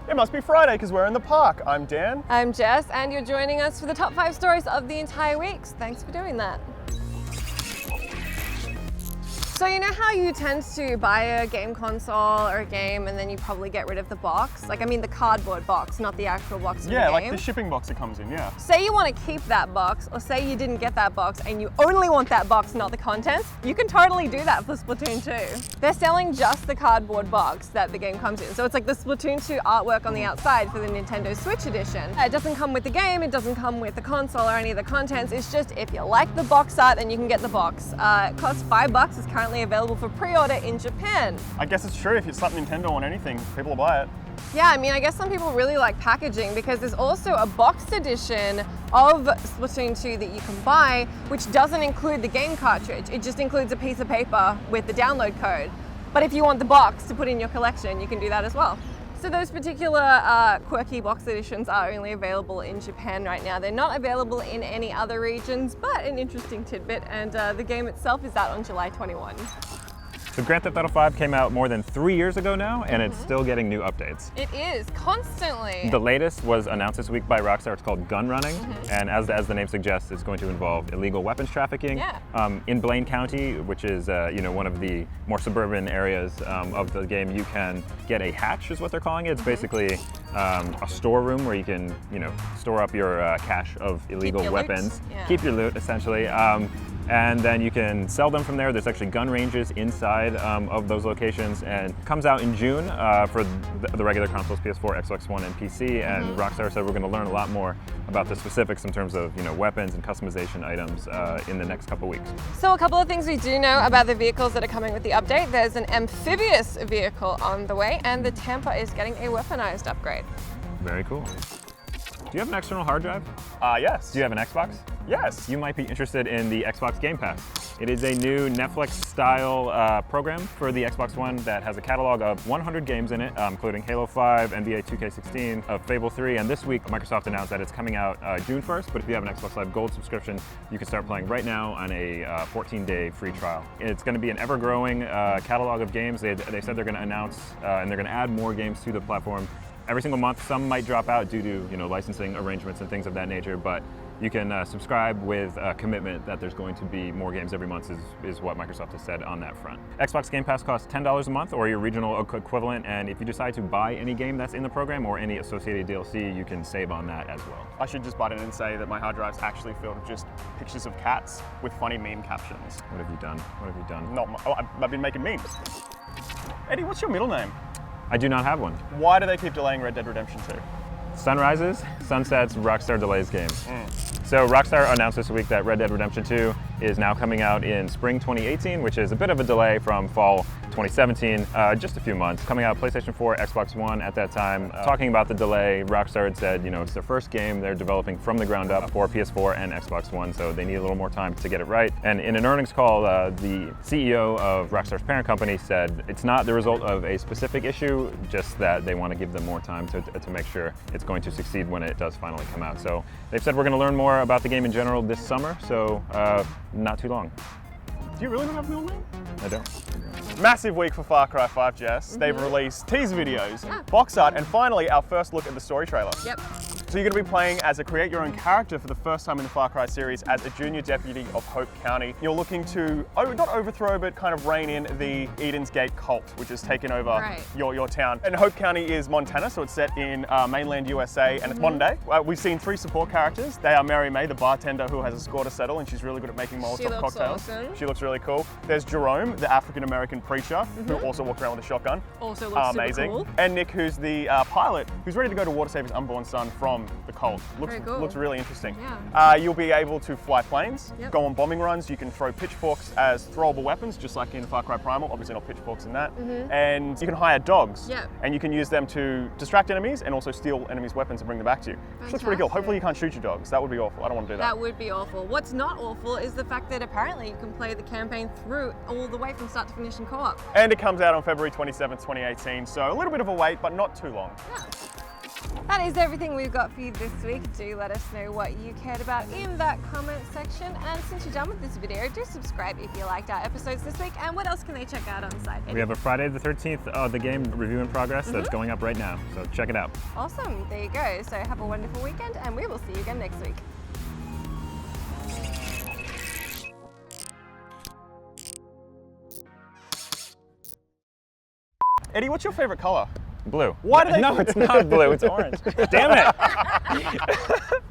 It must be Friday because we're in the park. I'm Dan. I'm Jess, and you're joining us for the top 5 stories of the entire week. So thanks for doing that. So you know how you tend to buy a game console or a game and then you probably get rid of the box? Like, I mean the cardboard box, not the actual box of the game. Yeah, like the shipping box it comes in, yeah. Say you want to keep that box, or say you didn't get that box and you only want that box, not the contents, you can totally do that for Splatoon 2. They're selling just the cardboard box that the game comes in. So it's like the Splatoon 2 artwork on the outside for the Nintendo Switch edition. It doesn't come with the game, it doesn't come with the console or any of the contents. It's just if you like the box art, then you can get the box. It costs $5, it's currently available for pre-order in Japan. I guess it's true, if you slap Nintendo on anything, people will buy it. Yeah, I mean, I guess some people really like packaging because there's also a boxed edition of Splatoon 2 that you can buy, which doesn't include the game cartridge. It just includes a piece of paper with the download code. But if you want the box to put in your collection, you can do that as well. So those particular quirky box editions are only available in Japan right now. They're not available in any other regions, but an interesting tidbit, and the game itself is out on July 21. So Grand Theft Auto 5 came out more than 3 years ago now, and it's still getting new updates. It is, constantly. The latest was announced this week by Rockstar. It's called gunrunning, and as the name suggests, it's going to involve illegal weapons trafficking. Yeah. In Blaine County, which is one of the more suburban areas of the game, you can get a hatch, is what they're calling it. It's basically a storeroom where you can store up your cache of illegal weapons. Yeah. Keep your loot, essentially. And then you can sell them from there. There's actually gun ranges inside of those locations, and comes out in June for the regular consoles, PS4, Xbox One, and PC. And Rockstar said we're going to learn a lot more about the specifics in terms of weapons and customization items in the next couple weeks. So a couple of things we do know about the vehicles that are coming with the update. There's an amphibious vehicle on the way, and the Tampa is getting a weaponized upgrade. Very cool. Do you have an external hard drive? Yes. Do you have an Xbox? Yes. You might be interested in the Xbox Game Pass. It is a new Netflix-style program for the Xbox One that has a catalog of 100 games in it, including Halo 5, NBA 2K16, Fable 3, and this week Microsoft announced that it's coming out June 1st, but if you have an Xbox Live Gold subscription, you can start playing right now on a 14-day free trial. It's going to be an ever-growing catalog of games. They said they're going to announce and they're going to add more games to the platform every single month. Some might drop out due to licensing arrangements and things of that nature, but you can subscribe with a commitment that there's going to be more games every month is what Microsoft has said on that front. Xbox Game Pass costs $10 a month, or your regional equivalent, and if you decide to buy any game that's in the program or any associated DLC, you can save on that as well. I should just butt in and say that my hard drive's actually filled with just pictures of cats with funny meme captions. What have you done? What have you done? I've been making memes. Eddie, what's your middle name? I do not have one. Why do they keep delaying Red Dead Redemption 2? Sunrises, sunsets, Rockstar delays games. So Rockstar announced this week that Red Dead Redemption 2 is now coming out in spring 2018, which is a bit of a delay from fall 2017, just a few months. Coming out PlayStation 4, Xbox One at that time. Talking about the delay, Rockstar had said, it's their first game they're developing from the ground up for PS4 and Xbox One, so they need a little more time to get it right. And in an earnings call, the CEO of Rockstar's parent company said it's not the result of a specific issue, just that they want to give them more time to make sure it's going to succeed when it does finally come out. So they've said we're going to learn more about the game in general this summer, so not too long. Do you really not have a middle name? I don't. Massive week for Far Cry 5, Jess. They've released teaser videos, box art, and finally our first look at the story trailer. Yep. So you're going to be playing as a create-your-own character for the first time in the Far Cry series as a junior deputy of Hope County. You're looking to, not overthrow, but kind of rein in the Eden's Gate cult, which has taken over your town. And Hope County is Montana, so it's set in mainland USA, and it's modern day. We've seen 3 support characters. They are Mary May, the bartender who has a score to settle, and she's really good at making Molotov cocktails. Awesome. She looks really cool. There's Jerome, the African-American preacher, who also walks around with a shotgun. Also looks amazing. Super cool. And Nick, who's the pilot, who's ready to go to water save his unborn son from the cult. Looks really interesting. Yeah. You'll be able to fly planes, go on bombing runs. You can throw pitchforks as throwable weapons, just like in Far Cry Primal. Obviously not pitchforks in that. And you can hire dogs, and you can use them to distract enemies and also steal enemies' weapons and bring them back to you. Which looks pretty cool. Hopefully you can't shoot your dogs. That would be awful. I don't want to do that. That would be awful. What's not awful is the fact that apparently you can play the campaign through all the way from start to finish in co-op. And it comes out on February 27th, 2018. So a little bit of a wait, but not too long. Yeah. That is everything we've got for you this week. Do let us know what you cared about in that comment section. And since you're done with this video, do subscribe if you liked our episodes this week. And what else can they check out on the site? We have a Friday the 13th, the game review in progress that's going up right now. So check it out. Awesome. There you go. So have a wonderful weekend, and we will see you again next week. Eddie, what's your favorite color? Blue. Why do they? No, it's not blue. It's orange. Damn it.